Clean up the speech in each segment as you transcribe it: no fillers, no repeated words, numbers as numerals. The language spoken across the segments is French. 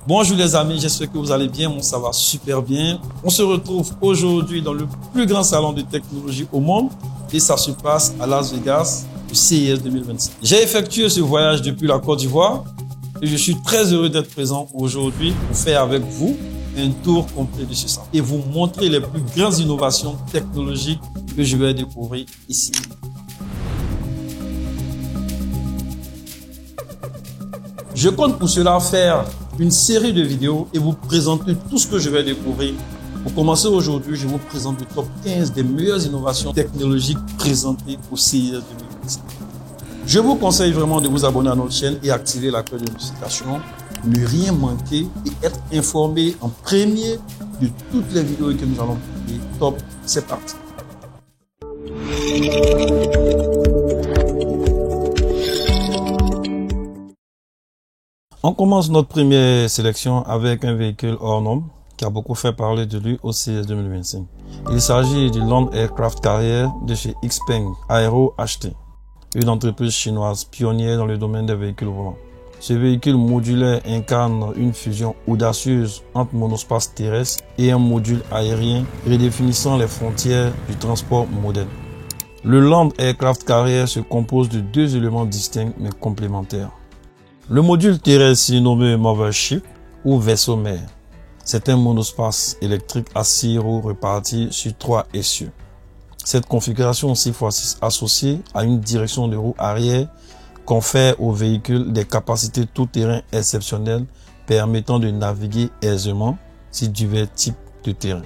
Bonjour les amis, j'espère que vous allez bien, moi ça va super bien. On se retrouve aujourd'hui dans le plus grand salon de technologie au monde et ça se passe à Las Vegas, le CES 2025. J'ai effectué ce voyage depuis la Côte d'Ivoire et je suis très heureux d'être présent aujourd'hui pour faire avec vous un tour complet de ce salon et vous montrer les plus grandes innovations technologiques que je vais découvrir ici. Je compte pour cela faire une série de vidéos et vous présenter tout ce que je vais découvrir. Pour commencer aujourd'hui, je vous présente le top 15 des meilleures innovations technologiques présentées au CES 2025. Je vous conseille vraiment de vous abonner à notre chaîne et activer la cloche de notification, ne rien manquer et être informé en premier de toutes les vidéos que nous allons publier. Top, c'est parti. On commence notre première sélection avec un véhicule hors norme qui a beaucoup fait parler de lui au CES 2025. Il s'agit du Land Aircraft Carrier de chez Xpeng Aero HT, une entreprise chinoise pionnière dans le domaine des véhicules volants. Ce véhicule modulaire incarne une fusion audacieuse entre monospace terrestre et un module aérien redéfinissant les frontières du transport moderne. Le Land Aircraft Carrier se compose de deux éléments distincts mais complémentaires. Le module terrestre est nommé Mothership ou vaisseau mère. C'est un monospace électrique à 6 roues réparties sur 3 essieux. Cette configuration 6x6 associée à une direction de roue arrière confère au véhicule des capacités tout-terrain exceptionnelles permettant de naviguer aisément sur divers types de terrain.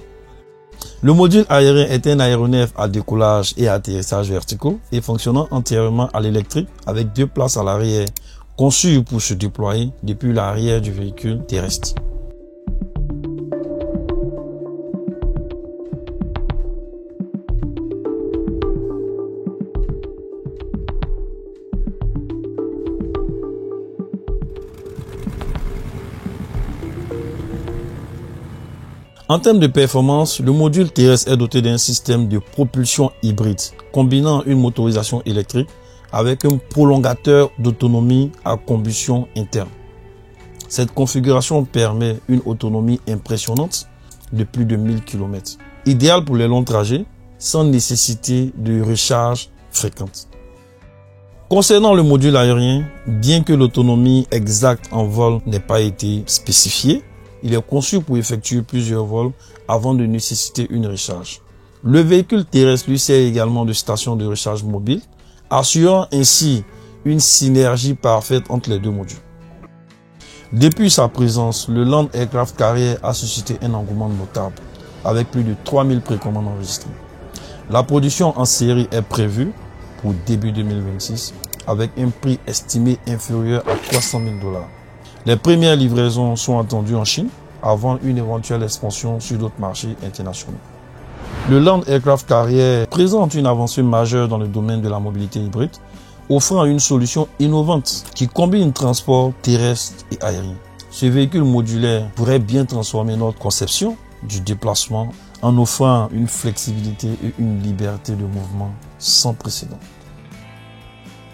Le module aérien est un aéronef à décollage et atterrissage verticaux et fonctionnant entièrement à l'électrique avec 2 places à l'arrière conçu pour se déployer depuis l'arrière du véhicule terrestre. En termes de performance, le module terrestre est doté d'un système de propulsion hybride combinant une motorisation électrique avec un prolongateur d'autonomie à combustion interne. Cette configuration permet une autonomie impressionnante de plus de 1000 km, idéale pour les longs trajets sans nécessité de recharge fréquente. Concernant le module aérien, bien que l'autonomie exacte en vol n'ait pas été spécifiée, il est conçu pour effectuer plusieurs vols avant de nécessiter une recharge. Le véhicule terrestre lui sert également de station de recharge mobile, assurant ainsi une synergie parfaite entre les deux modules. Depuis sa présence, le Land Aircraft Carrier a suscité un engouement notable, avec plus de 3000 précommandes enregistrées. La production en série est prévue pour début 2026, avec un prix estimé inférieur à 300 000 $. Les premières livraisons sont attendues en Chine, avant une éventuelle expansion sur d'autres marchés internationaux. Le Land Aircraft Carrier présente une avancée majeure dans le domaine de la mobilité hybride, offrant une solution innovante qui combine transport terrestre et aérien. Ce véhicule modulaire pourrait bien transformer notre conception du déplacement en offrant une flexibilité et une liberté de mouvement sans précédent.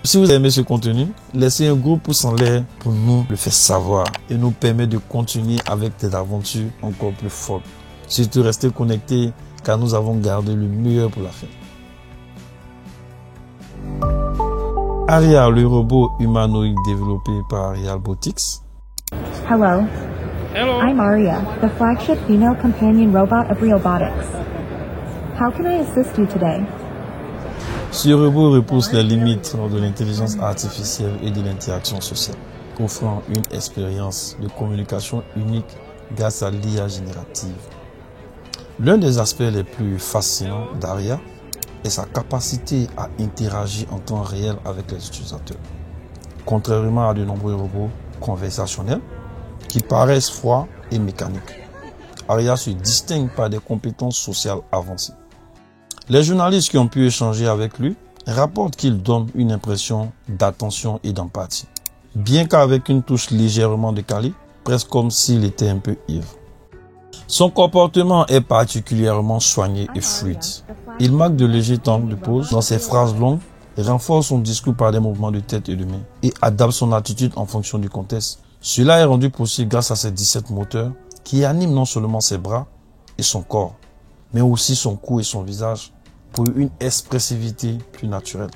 Si vous aimez ce contenu, laissez un gros pouce en l'air pour nous le faire savoir et nous permettre de continuer avec des aventures encore plus fortes. Surtout restez connectés car nous avons gardé le meilleur pour la fin. Aria, le robot humanoïde développé par Aria Robotics. Hello. Hello. I'm Aria, the flagship female companion robot of Realbotics. How can I assist you today? Ce robot repousse les limites de l'intelligence artificielle et de l'interaction sociale, offrant une expérience de communication unique grâce à l'IA générative. L'un des aspects les plus fascinants d'Aria est sa capacité à interagir en temps réel avec les utilisateurs. Contrairement à de nombreux robots conversationnels qui paraissent froids et mécaniques, Aria se distingue par des compétences sociales avancées. Les journalistes qui ont pu échanger avec lui rapportent qu'il donne une impression d'attention et d'empathie, bien qu'avec une touche légèrement décalée, presque comme s'il était un peu ivre. Son comportement est particulièrement soigné et fluide. Il marque de légers temps de pause dans ses phrases longues, renforce son discours par des mouvements de tête et de main et adapte son attitude en fonction du contexte, Cela est rendu possible grâce à ses 17 moteurs qui animent non seulement ses bras et son corps, mais aussi son cou et son visage pour une expressivité plus naturelle.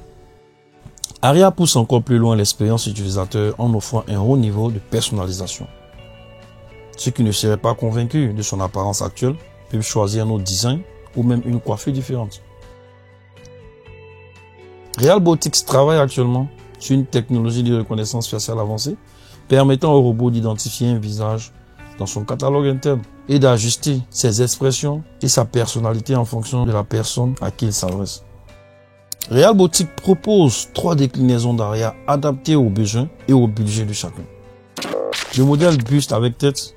Aria pousse encore plus loin l'expérience utilisateur en offrant un haut niveau de personnalisation. Ceux qui ne seraient pas convaincus de son apparence actuelle peuvent choisir un autre design ou même une coiffure différente. Realbotix travaille actuellement sur une technologie de reconnaissance faciale avancée permettant au robot d'identifier un visage dans son catalogue interne et d'ajuster ses expressions et sa personnalité en fonction de la personne à qui il s'adresse. Realbotix propose 3 déclinaisons d'Aria adaptées aux besoins et au budget de chacun. Le modèle buste avec tête,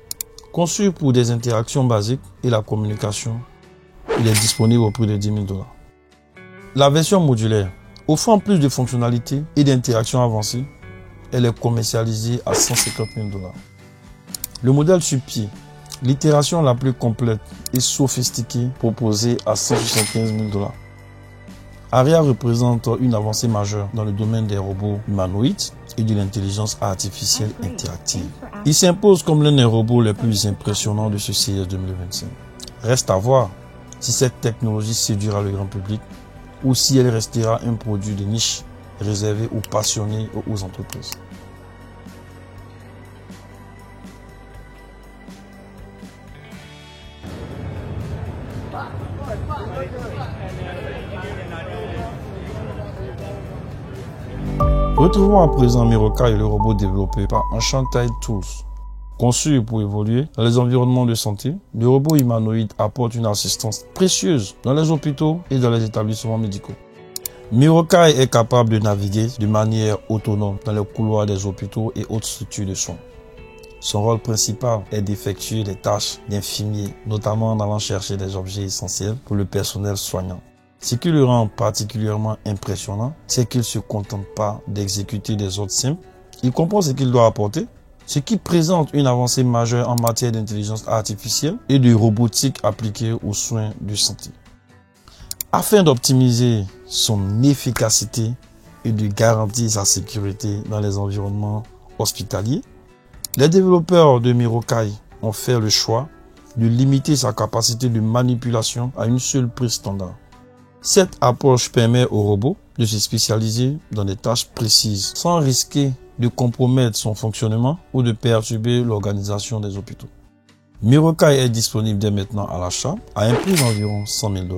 conçu pour des interactions basiques et la communication, il est disponible au prix de 10 000 $. La version modulaire, offrant plus de fonctionnalités et d'interactions avancées, elle est commercialisée à 150 000 $. Le modèle sur pied, l'itération la plus complète et sophistiquée, proposée à 175 000 $. Aria représente une avancée majeure dans le domaine des robots humanoïdes et de l'intelligence artificielle interactive. Il s'impose comme l'un des robots les plus impressionnants de ce CES 2025. Reste à voir si cette technologie séduira le grand public ou si elle restera un produit de niche réservé aux passionnés ou aux entreprises. Retrouvons à présent Mirokai, le robot développé par Enchanted Tools. Conçu pour évoluer dans les environnements de santé, le robot humanoïde apporte une assistance précieuse dans les hôpitaux et dans les établissements médicaux. Mirokai est capable de naviguer de manière autonome dans les couloirs des hôpitaux et autres structures de soins. Son rôle principal est d'effectuer des tâches d'infirmier, notamment en allant chercher des objets essentiels pour le personnel soignant. Ce qui le rend particulièrement impressionnant, c'est qu'il ne se contente pas d'exécuter des ordres simples. Il comprend ce qu'il doit apporter, ce qui présente une avancée majeure en matière d'intelligence artificielle et de robotique appliquée aux soins de santé. Afin d'optimiser son efficacité et de garantir sa sécurité dans les environnements hospitaliers, les développeurs de Mirokai ont fait le choix de limiter sa capacité de manipulation à une seule prise standard. Cette approche permet au robot de se spécialiser dans des tâches précises sans risquer de compromettre son fonctionnement ou de perturber l'organisation des hôpitaux. Mirokai est disponible dès maintenant à l'achat à un prix d'environ 100 000 $.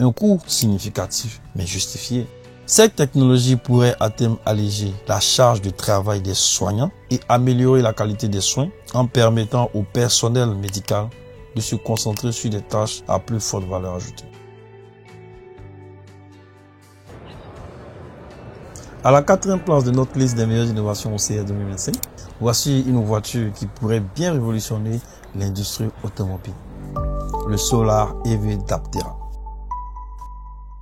Un coût significatif mais justifié. Cette technologie pourrait à terme alléger la charge de travail des soignants et améliorer la qualité des soins en permettant au personnel médical de se concentrer sur des tâches à plus forte valeur ajoutée. À la 4e place de notre liste des meilleures innovations au CES 2025, voici une voiture qui pourrait bien révolutionner l'industrie automobile. Le Solar EV d'Aptera.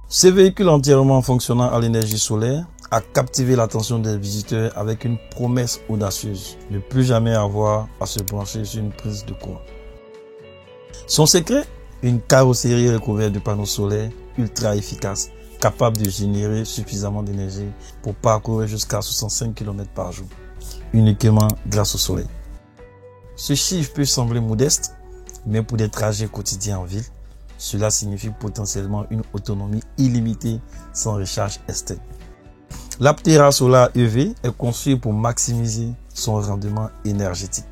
Ce véhicule entièrement fonctionnant à l'énergie solaire a captivé l'attention des visiteurs avec une promesse audacieuse de ne plus jamais avoir à se brancher sur une prise de courant. Son secret, une carrosserie recouverte de panneaux solaires ultra efficaces, capable de générer suffisamment d'énergie pour parcourir jusqu'à 65 km par jour, uniquement grâce au soleil. Ce chiffre peut sembler modeste, mais pour des trajets quotidiens en ville, cela signifie potentiellement une autonomie illimitée sans recharge externe. L'Aptera Solar EV est conçu pour maximiser son rendement énergétique.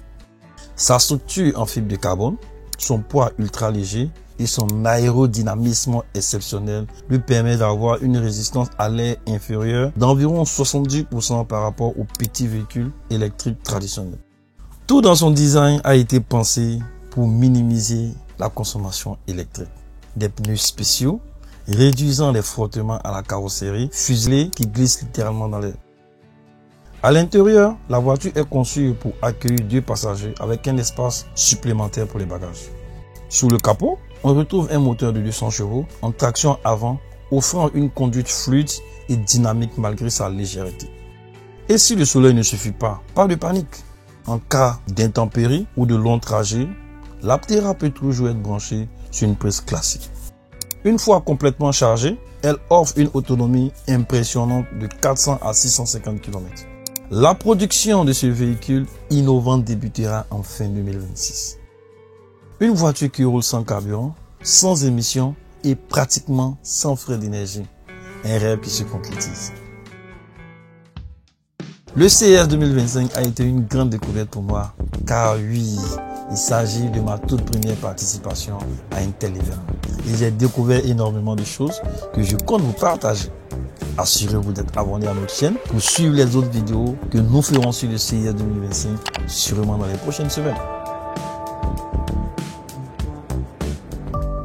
Sa structure en fibre de carbone, son poids ultra léger et son aérodynamisme exceptionnel lui permet d'avoir une résistance à l'air inférieure d'environ 70% par rapport aux petits véhicules électriques traditionnels. Tout dans son design a été pensé pour minimiser la consommation électrique. Des pneus spéciaux réduisant les frottements à la carrosserie fuselée qui glisse littéralement dans l'air. À l'intérieur, la voiture est conçue pour accueillir 2 passagers avec un espace supplémentaire pour les bagages. Sous le capot, on retrouve un moteur de 200 chevaux en traction avant, offrant une conduite fluide et dynamique malgré sa légèreté. Et si le soleil ne suffit pas, pas de panique. En cas d'intempéries ou de longs trajets, l'Aptera peut toujours être branchée sur une prise classique. Une fois complètement chargée, elle offre une autonomie impressionnante de 400 à 650 km. La production de ce véhicule innovant débutera en fin 2026. Une voiture qui roule sans carburant, sans émissions et pratiquement sans frais d'énergie. Un rêve qui se concrétise. Le CES 2025 a été une grande découverte pour moi, car oui, il s'agit de ma toute première participation à un tel événement. Et j'ai découvert énormément de choses que je compte vous partager. Assurez-vous d'être abonné à notre chaîne pour suivre les autres vidéos que nous ferons sur le CES 2025, sûrement dans les prochaines semaines.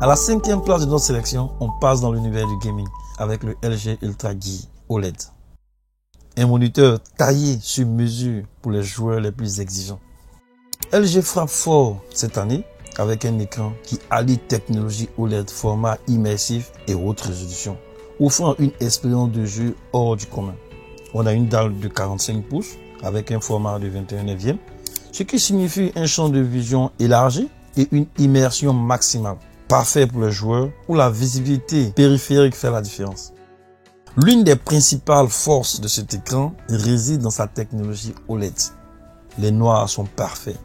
À la 5e place de notre sélection, on passe dans l'univers du gaming avec le LG Ultra Gear OLED. Un moniteur taillé sur mesure pour les joueurs les plus exigeants. LG frappe fort cette année avec un écran qui allie technologie OLED, format immersif et haute résolution, offrant une expérience de jeu hors du commun. On a une dalle de 45 pouces avec un format de 21/9, ce qui signifie un champ de vision élargi et une immersion maximale, parfait pour les joueurs où la visibilité périphérique fait la différence. L'une des principales forces de cet écran réside dans sa technologie OLED. Les noirs sont parfaits,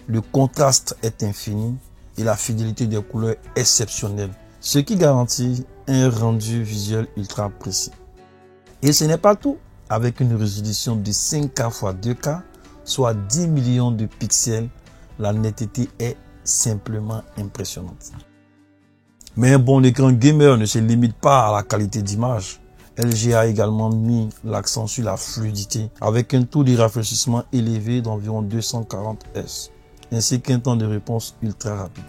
le contraste est infini et la fidélité des couleurs exceptionnelle, ce qui garantit un rendu visuel ultra précis. Et ce n'est pas tout. Avec une résolution de 5K x 2K, soit 10 millions de pixels, la netteté est simplement impressionnante. Mais un bon écran gamer ne se limite pas à la qualité d'image. LG a également mis l'accent sur la fluidité avec un taux de rafraîchissement élevé d'environ 240 Hz, ainsi qu'un temps de réponse ultra rapide.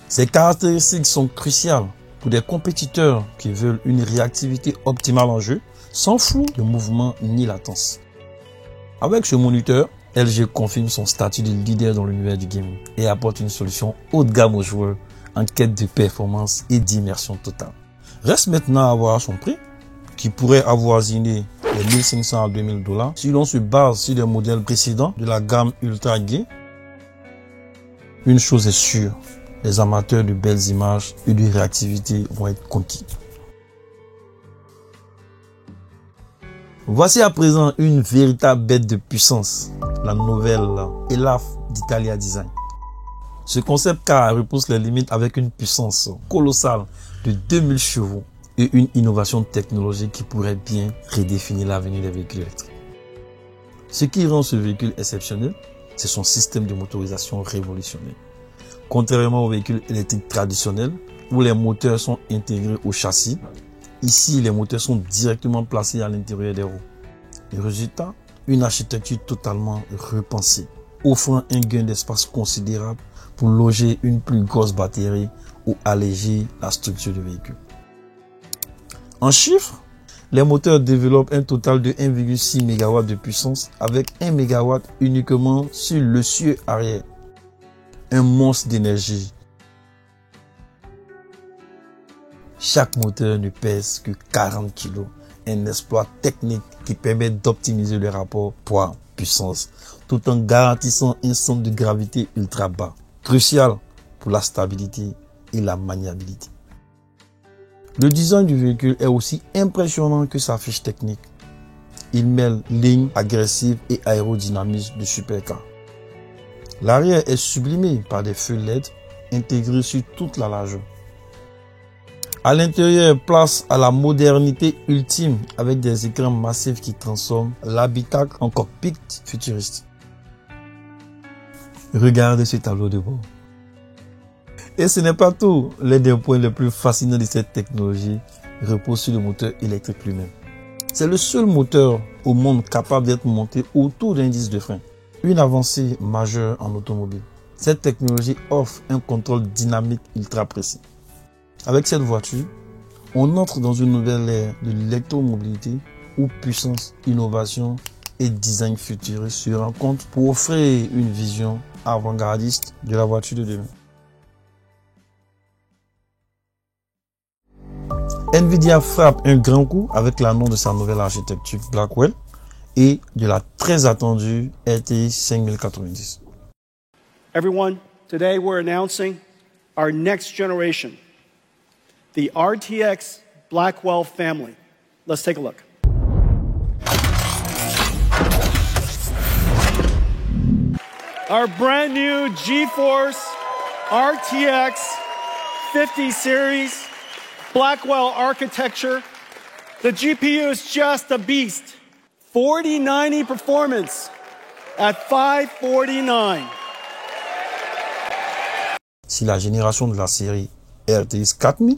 Ces caractéristiques sont cruciales pour des compétiteurs qui veulent une réactivité optimale en jeu, sans flou de mouvement ni latence. Avec ce moniteur, LG confirme son statut de leader dans l'univers du gaming et apporte une solution haut de gamme aux joueurs en quête de performance et d'immersion totale. Reste maintenant à voir son prix, qui pourrait avoisiner les 1500 à 2000 $ si l'on se base sur les modèles précédents de la gamme Ultra Gear. Une chose est sûre, les amateurs de belles images et de réactivité vont être conquis. Voici à présent une véritable bête de puissance, la nouvelle ELAF d'Italia Design. Ce concept car repousse les limites avec une puissance colossale de 2000 chevaux et une innovation technologique qui pourrait bien redéfinir l'avenir des véhicules électriques. Ce qui rend ce véhicule exceptionnel, c'est son système de motorisation révolutionnaire. Contrairement aux véhicules électriques traditionnels, où les moteurs sont intégrés au châssis, ici les moteurs sont directement placés à l'intérieur des roues. Le résultat, une architecture totalement repensée, offrant un gain d'espace considérable pour loger une plus grosse batterie ou alléger la structure du véhicule. En chiffres, les moteurs développent un total de 1,6 MW de puissance avec 1 MW uniquement sur le l'essieu arrière. Un monstre d'énergie. Chaque moteur ne pèse que 40 kg. Un exploit technique qui permet d'optimiser le rapport poids-puissance tout en garantissant un centre de gravité ultra bas, crucial pour la stabilité et la maniabilité. Le design du véhicule est aussi impressionnant que sa fiche technique. Il mêle ligne agressive et aérodynamisme de supercar. L'arrière est sublimé par des feux LED intégrés sur toute la largeur. À l'intérieur, place à la modernité ultime avec des écrans massifs qui transforment l'habitacle en cockpit futuriste. Regardez ce tableau de bord. Et ce n'est pas tout. L'un des points les plus fascinants de cette technologie repose sur le moteur électrique lui-même. C'est le seul moteur au monde capable d'être monté autour d'un disque de frein. Une avancée majeure en automobile. Cette technologie offre un contrôle dynamique ultra précis. Avec cette voiture, on entre dans une nouvelle ère de l'électromobilité où puissance, innovation et design futuriste se rencontrent pour offrir une vision avant-gardiste de la voiture de demain. Nvidia frappe un grand coup avec l'annonce de sa nouvelle architecture Blackwell et de la très attendue RTX 5090. Everyone, today we're announcing our next generation, the RTX Blackwell family. Let's take a look. our brand new GeForce RTX 50 series Blackwell architecture. The GPU is just a beast. 4090 performance at 549. Si la génération de la série RTX 4000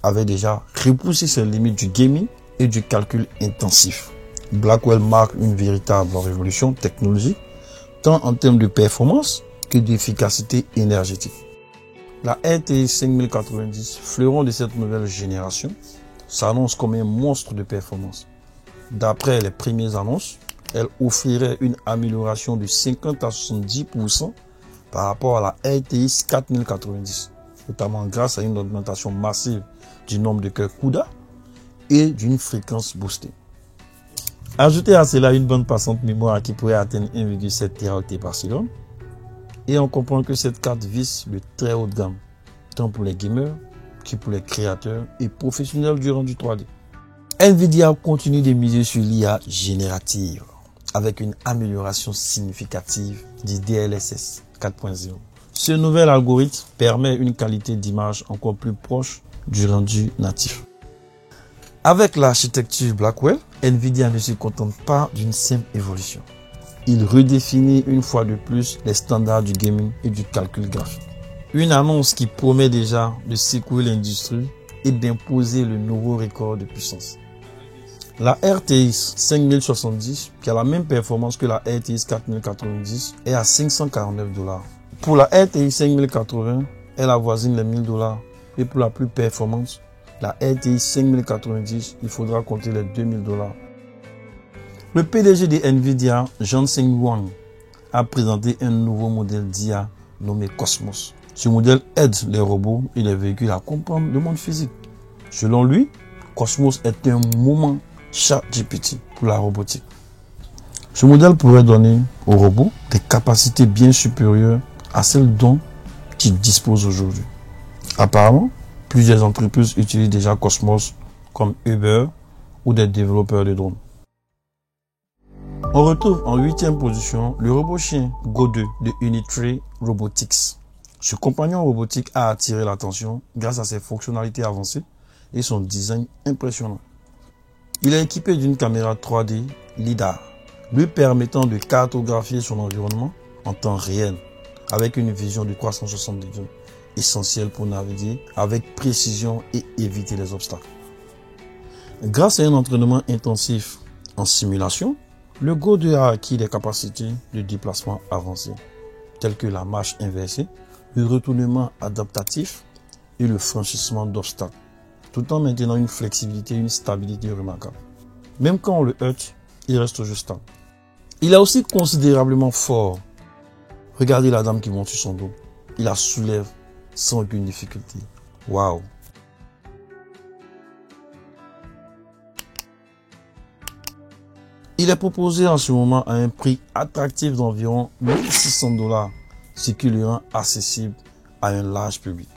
avait déjà repoussé ses limites du gaming et du calcul intensif, Blackwell marque une véritable révolution technologique, tant en termes de performance que d'efficacité énergétique. La RTX 5090, fleuron de cette nouvelle génération, s'annonce comme un monstre de performance. D'après les premières annonces, elle offrirait une amélioration de 50 à 70% par rapport à la RTX 4090, notamment grâce à une augmentation massive du nombre de cœurs CUDA et d'une fréquence boostée. Ajoutez à cela une bande passante mémoire qui pourrait atteindre 1,7 Teraoctets par seconde, et on comprend que cette carte vise le très haut de gamme, tant pour les gamers que pour les créateurs et professionnels du rendu 3D. Nvidia continue de miser sur l'IA générative avec une amélioration significative du DLSS 4.0. Ce nouvel algorithme permet une qualité d'image encore plus proche du rendu natif. Avec l'architecture Blackwell, Nvidia ne se contente pas d'une simple évolution. Il redéfinit une fois de plus les standards du gaming et du calcul graphique. Une annonce qui promet déjà de secouer l'industrie et d'imposer le nouveau record de puissance. La RTX 5070, qui a la même performance que la RTX 4090, est à $549. Pour la RTX 5080, elle avoisine les $1000. Et pour la plus performante, la RTX 5090, il faudra compter les $2000. Le PDG de Nvidia, Jensen Huang, a présenté un nouveau modèle d'IA nommé Cosmos. Ce modèle aide les robots et les véhicules à comprendre le monde physique. Selon lui, Cosmos est un moment ChatGPT pour la robotique. Ce modèle pourrait donner aux robots des capacités bien supérieures à celles dont ils disposent aujourd'hui. Apparemment, plusieurs entreprises utilisent déjà Cosmos comme Uber ou des développeurs de drones. On retrouve en 8e position le robot chien Go 2 de Unitree Robotics. Ce compagnon robotique a attiré l'attention grâce à ses fonctionnalités avancées et son design impressionnant. Il est équipé d'une caméra 3D LiDAR, lui permettant de cartographier son environnement en temps réel avec une vision de 360 degrés, essentielle pour naviguer avec précision et éviter les obstacles. Grâce à un entraînement intensif en simulation, le Go 2 a acquis des capacités de déplacement avancées, telles que la marche inversée, le retournement adaptatif et le franchissement d'obstacles, tout en maintenant une flexibilité et une stabilité remarquables. Même quand on le heurte, il reste toujours stable. Il est aussi considérablement fort. Regardez la dame qui monte sur son dos. Il la soulève sans aucune difficulté. Waouh! Il est proposé en ce moment à un prix attractif d'environ $1600, ce qui le rend accessible à un large public.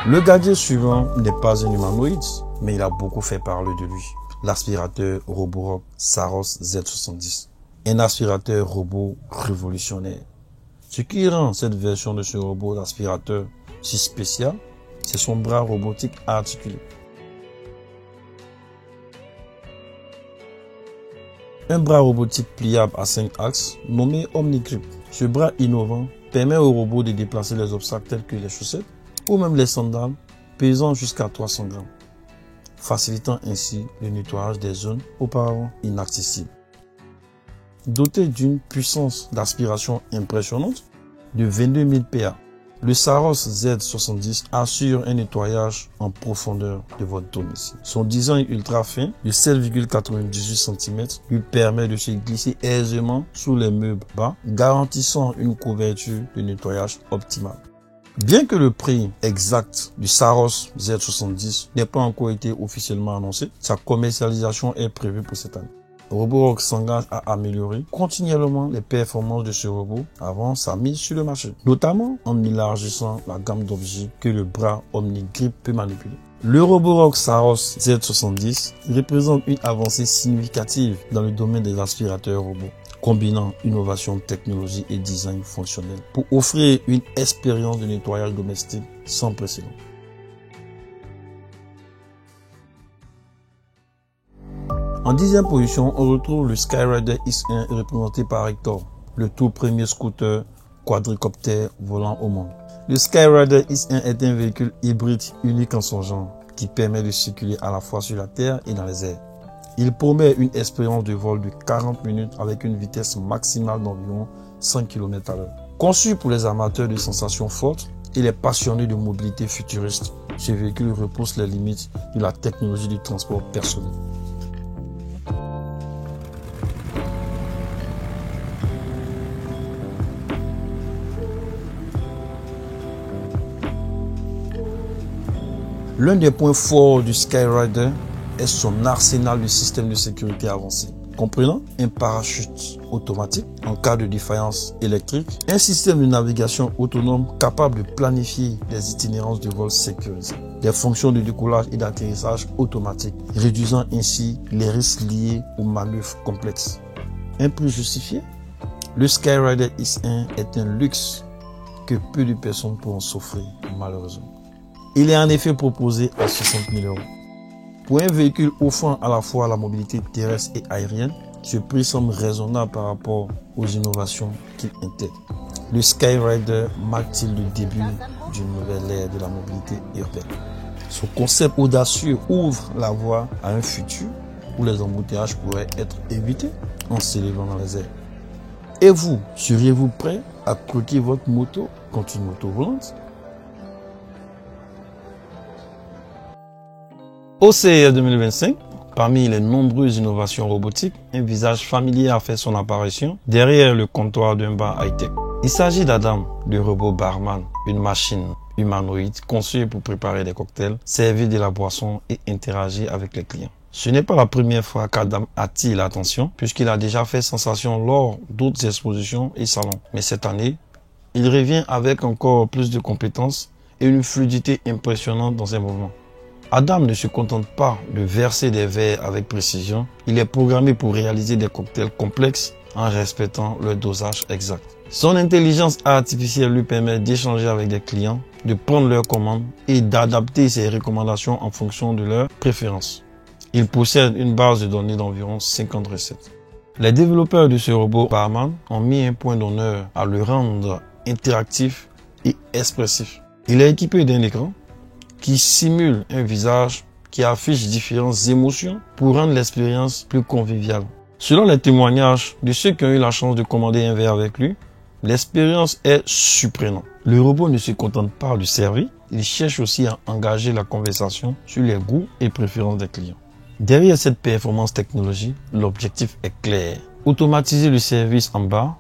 Le gadget suivant n'est pas un humanoïde, mais il a beaucoup fait parler de lui. L'aspirateur Roborock Saros Z70. Un aspirateur robot révolutionnaire. Ce qui rend cette version de ce robot d'aspirateur si spécial, c'est son bras robotique articulé. Un bras robotique pliable à 5 axes nommé OmniGrip. Ce bras innovant permet au robot de déplacer les obstacles tels que les chaussettes ou même les sandales pesant jusqu'à 300 grammes, facilitant ainsi le nettoyage des zones auparavant inaccessibles. Doté d'une puissance d'aspiration impressionnante de 22 000 PA, le Saros Z70 assure un nettoyage en profondeur de votre domicile. Son design ultra fin de 7,98 cm lui permet de se glisser aisément sous les meubles bas, garantissant une couverture de nettoyage optimale. Bien que le prix exact du Saros Z70 n'ait pas encore été officiellement annoncé, sa commercialisation est prévue pour cette année. Roborock s'engage à améliorer continuellement les performances de ce robot avant sa mise sur le marché, notamment en élargissant la gamme d'objets que le bras OmniGrip peut manipuler. Le Roborock Saros Z70 représente une avancée significative dans le domaine des aspirateurs robots, combinant innovation, technologie et design fonctionnel pour offrir une expérience de nettoyage domestique sans précédent. En 10e position, on retrouve le Skyrider X1 représenté par Hector, le tout premier scooter quadricoptère volant au monde. Le Skyrider X1 est un véhicule hybride unique en son genre qui permet de circuler à la fois sur la terre et dans les airs. Il promet une expérience de vol de 40 minutes avec une vitesse maximale d'environ 100 km/h. Conçu pour les amateurs de sensations fortes et les passionnés de mobilité futuriste, ce véhicule repousse les limites de la technologie du transport personnel. L'un des points forts du Skyrider est son arsenal de systèmes de sécurité avancés, comprenant un parachute automatique en cas de défaillance électrique, un système de navigation autonome capable de planifier des itinérances de vol sécurisées, des fonctions de décollage et d'atterrissage automatique, réduisant ainsi les risques liés aux manœuvres complexes. Un prix justifié? Le Skyrider X1 est un luxe que peu de personnes pourront s'offrir, malheureusement. Il est en effet proposé à 60 000 €. Pour un véhicule offrant à la fois la mobilité terrestre et aérienne, ce prix semble raisonnable par rapport aux innovations qu'il intègre. Le Skyrider marque-t-il le début d'une nouvelle ère de la mobilité urbaine? Son concept audacieux ouvre la voie à un futur où les embouteillages pourraient être évités en s'élevant dans les airs. Et vous, seriez-vous prêt à croquer votre moto contre une moto volante? Au CES 2025, parmi les nombreuses innovations robotiques, un visage familier a fait son apparition derrière le comptoir d'un bar high-tech. Il s'agit d'Adam, le robot barman, une machine humanoïde conçue pour préparer des cocktails, servir de la boisson et interagir avec les clients. Ce n'est pas la première fois qu'Adam attire l'attention, puisqu'il a déjà fait sensation lors d'autres expositions et salons. Mais cette année, il revient avec encore plus de compétences et une fluidité impressionnante dans ses mouvements. Adam ne se contente pas de verser des verres avec précision, il est programmé pour réaliser des cocktails complexes en respectant leur dosage exact. Son intelligence artificielle lui permet d'échanger avec des clients, de prendre leurs commandes et d'adapter ses recommandations en fonction de leurs préférences. Il possède une base de données d'environ 50 recettes. Les développeurs de ce robot barman ont mis un point d'honneur à le rendre interactif et expressif. Il est équipé d'un écran qui simule un visage qui affiche différentes émotions pour rendre l'expérience plus conviviale. Selon les témoignages de ceux qui ont eu la chance de commander un verre avec lui, l'expérience est surprenante. Le robot ne se contente pas de servir, il cherche aussi à engager la conversation sur les goûts et préférences des clients. Derrière cette performance technologique, l'objectif est clair. Automatiser le service en bar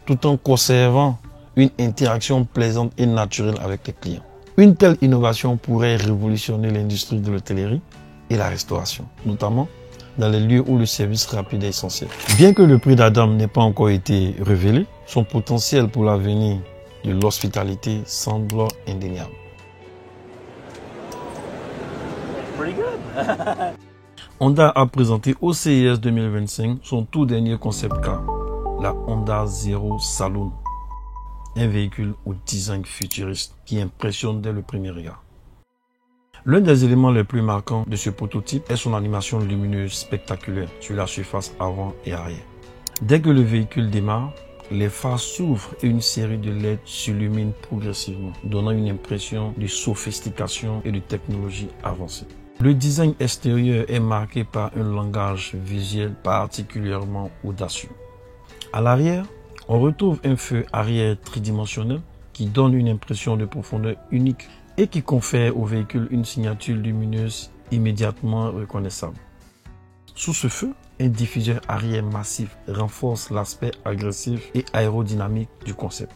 tout en conservant une interaction plaisante et naturelle avec les clients. Une telle innovation pourrait révolutionner l'industrie de l'hôtellerie et la restauration, notamment dans les lieux où le service rapide est essentiel. Bien que le prix d'Adam n'ait pas encore été révélé, son potentiel pour l'avenir de l'hospitalité semble indéniable. Honda a présenté au CES 2025 son tout dernier concept car, la Honda Zero Saloon. Un véhicule au design futuriste qui impressionne dès le premier regard. L'un des éléments les plus marquants de ce prototype est son animation lumineuse spectaculaire sur la surface avant et arrière. Dès que le véhicule démarre, les phares s'ouvrent et une série de LED s'illuminent progressivement, donnant une impression de sophistication et de technologie avancée. Le design extérieur est marqué par un langage visuel particulièrement audacieux. À l'arrière, on retrouve un feu arrière tridimensionnel qui donne une impression de profondeur unique et qui confère au véhicule une signature lumineuse immédiatement reconnaissable. Sous ce feu, un diffuseur arrière massif renforce l'aspect agressif et aérodynamique du concept.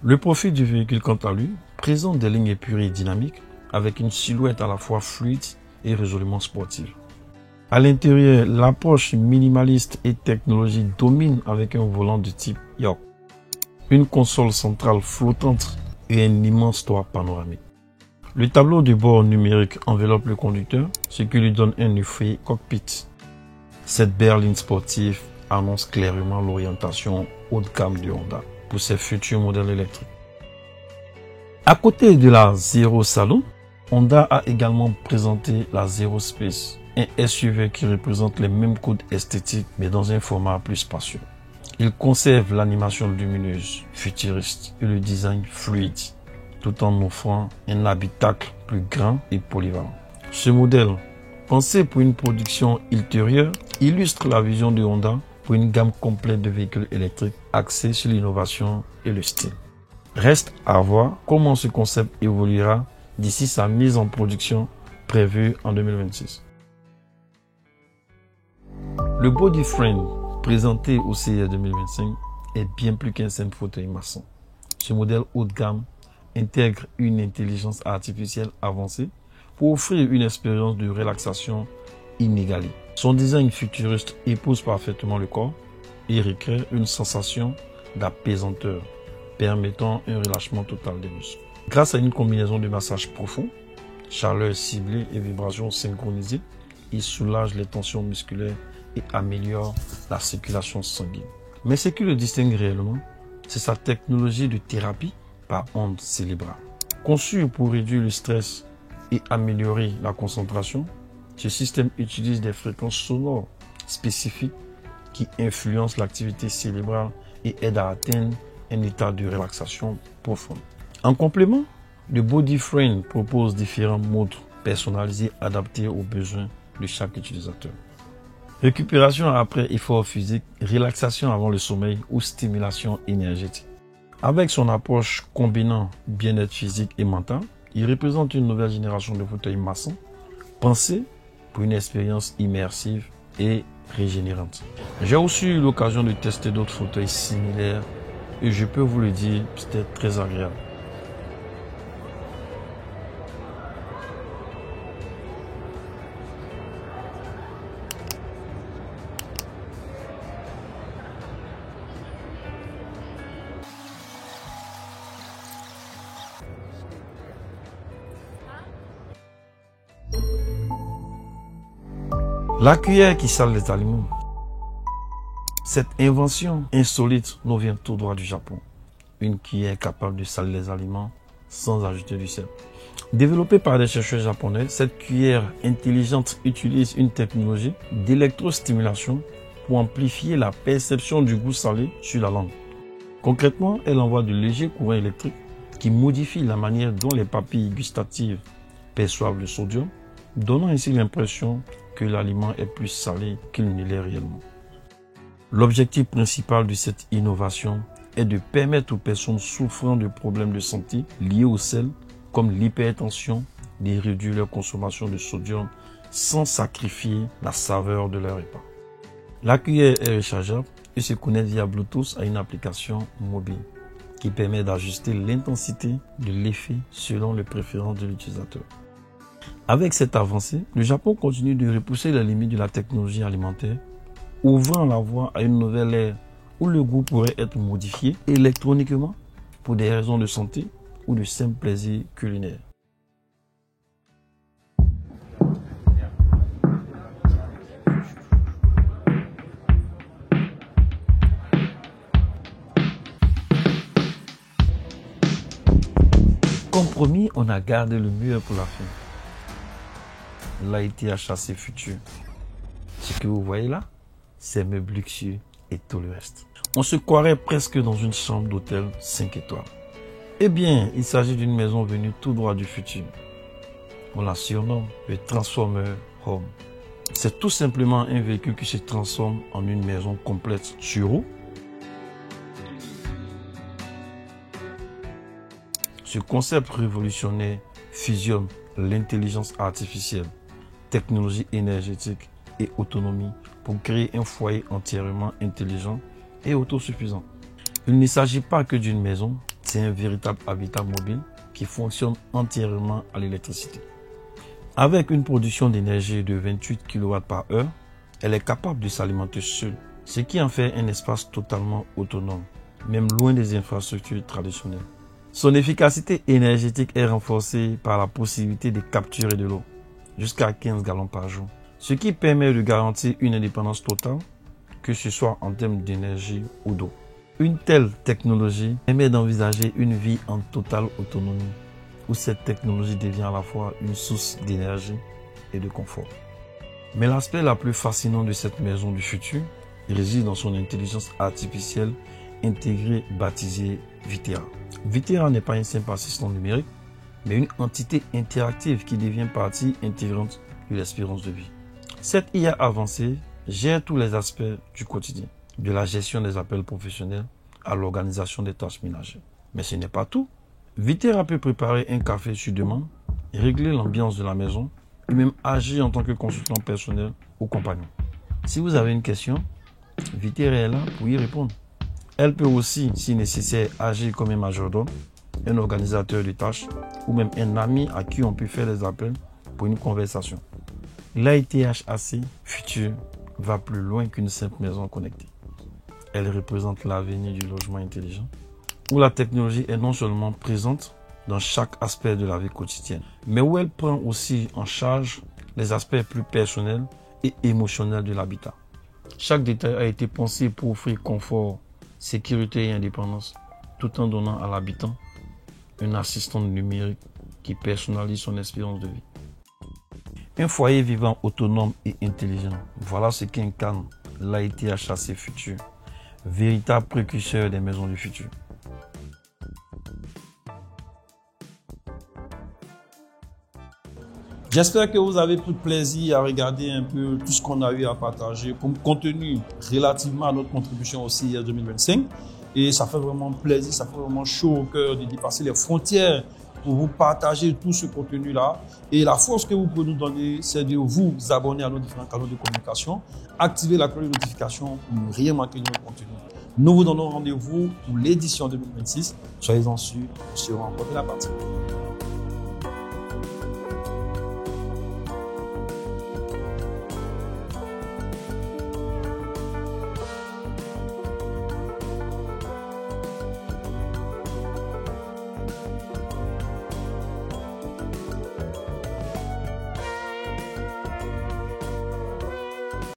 Le profil du véhicule, quant à lui, présente des lignes épurées et dynamiques avec une silhouette à la fois fluide et résolument sportive. À l'intérieur, l'approche minimaliste et technologique domine avec un volant de type York, une console centrale flottante et un immense toit panoramique. Le tableau de bord numérique enveloppe le conducteur, ce qui lui donne un effet cockpit. Cette berline sportive annonce clairement l'orientation haut de gamme de Honda pour ses futurs modèles électriques. À côté de la Zero Saloon, Honda a également présenté la Zero Space, un SUV qui représente les mêmes codes esthétiques mais dans un format plus spacieux. Il conserve l'animation lumineuse, futuriste et le design fluide, tout en offrant un habitacle plus grand et polyvalent. Ce modèle, pensé pour une production ultérieure, illustre la vision de Honda pour une gamme complète de véhicules électriques axés sur l'innovation et le style. Reste à voir comment ce concept évoluera d'ici sa mise en production prévue en 2026. Le body frame présenté au CES 2025 est bien plus qu'un simple fauteuil maçon. Ce modèle haut de gamme intègre une intelligence artificielle avancée pour offrir une expérience de relaxation inégalée. Son design futuriste épouse parfaitement le corps et recrée une sensation d'apaisanteur, permettant un relâchement total des muscles. Grâce à une combinaison de massage profond, chaleur ciblée et vibrations synchronisées, il soulage les tensions musculaires et améliore la circulation sanguine. Mais ce qui le distingue réellement, c'est sa technologie de thérapie par ondes cérébrales. Conçu pour réduire le stress et améliorer la concentration, ce système utilise des fréquences sonores spécifiques qui influencent l'activité cérébrale et aident à atteindre un état de relaxation profonde. En complément, le Body Frame propose différents modes personnalisés adaptés aux besoins de chaque utilisateur. Récupération après effort physique, relaxation avant le sommeil ou stimulation énergétique. Avec son approche combinant bien-être physique et mental, il représente une nouvelle génération de fauteuils maçons pensés pour une expérience immersive et régénérante. J'ai aussi eu l'occasion de tester d'autres fauteuils similaires et je peux vous le dire, c'était très agréable. La cuillère qui sale les aliments. Cette invention insolite nous vient tout droit du Japon. Une cuillère capable de saler les aliments sans ajouter du sel. Développée par des chercheurs japonais, cette cuillère intelligente utilise une technologie d'électrostimulation pour amplifier la perception du goût salé sur la langue. Concrètement, elle envoie de légers courants électriques qui modifient la manière dont les papilles gustatives perçoivent le sodium, donnant ainsi l'impression que l'aliment est plus salé qu'il ne l'est réellement. L'objectif principal de cette innovation est de permettre aux personnes souffrant de problèmes de santé liés au sel, comme l'hypertension, de réduire leur consommation de sodium sans sacrifier la saveur de leur repas. La cuillère est rechargeable et se connecte via Bluetooth à une application mobile qui permet d'ajuster l'intensité de l'effet selon les préférences de l'utilisateur. Avec cette avancée, le Japon continue de repousser les limites de la technologie alimentaire, ouvrant la voie à une nouvelle ère où le goût pourrait être modifié électroniquement pour des raisons de santé ou de simple plaisir culinaire. Comme promis, on a gardé le meilleur pour la fin. L'ITH AC futur. Ce que vous voyez là, c'est meubles luxueux et tout le reste. On se croirait presque dans une chambre d'hôtel 5 étoiles. Eh bien, il s'agit d'une maison venue tout droit du futur. On la surnomme le Transformer Home. C'est tout simplement un véhicule qui se transforme en une maison complète sur roues. Ce concept révolutionnaire fusionne l'intelligence artificielle, technologie énergétique et autonomie pour créer un foyer entièrement intelligent et autosuffisant. Il ne s'agit pas que d'une maison, c'est un véritable habitat mobile qui fonctionne entièrement à l'électricité. Avec une production d'énergie de 28 kW par heure, elle est capable de s'alimenter seule, ce qui en fait un espace totalement autonome, même loin des infrastructures traditionnelles. Son efficacité énergétique est renforcée par la possibilité de capturer de l'eau, jusqu'à 15 gallons par jour, ce qui permet de garantir une indépendance totale, que ce soit en termes d'énergie ou d'eau. Une telle technologie permet d'envisager une vie en totale autonomie, où cette technologie devient à la fois une source d'énergie et de confort. Mais l'aspect le plus fascinant de cette maison du futur réside dans son intelligence artificielle intégrée baptisée Vitera. Vitera n'est pas un simple assistant numérique, mais une entité interactive qui devient partie intégrante de l'expérience de vie. Cette IA avancée gère tous les aspects du quotidien, de la gestion des appels professionnels à l'organisation des tâches ménagères. Mais ce n'est pas tout. Vitera peut préparer un café sur demande, régler l'ambiance de la maison et même agir en tant que consultant personnel ou compagnon. Si vous avez une question, Vitera est là pour y répondre. Elle peut aussi, si nécessaire, agir comme un majordome, un organisateur de tâches ou même un ami à qui on peut faire des appels pour une conversation. L'ITHAC futur va plus loin qu'une simple maison connectée. Elle représente l'avenir du logement intelligent, où la technologie est non seulement présente dans chaque aspect de la vie quotidienne, mais où elle prend aussi en charge les aspects plus personnels et émotionnels de l'habitat. Chaque détail a été pensé pour offrir confort, sécurité et indépendance, tout en donnant à l'habitant un assistant numérique qui personnalise son expérience de vie. Un foyer vivant autonome et intelligent, voilà ce qu'incarne l'ITHAC futur, véritable précurseur des maisons du futur. J'espère que vous avez pris plaisir à regarder un peu tout ce qu'on a eu à partager comme contenu relativement à notre contribution au CIS 2025. Et ça fait vraiment plaisir, ça fait vraiment chaud au cœur de dépasser les frontières pour vous partager tout ce contenu-là. Et la force que vous pouvez nous donner, c'est de vous abonner à nos différents canaux de communication, activer la cloche de notification pour ne rien manquer de nos contenus. Nous vous donnons rendez-vous pour l'édition 2026. Soyez-en sûrs, nous serons encore de la partie.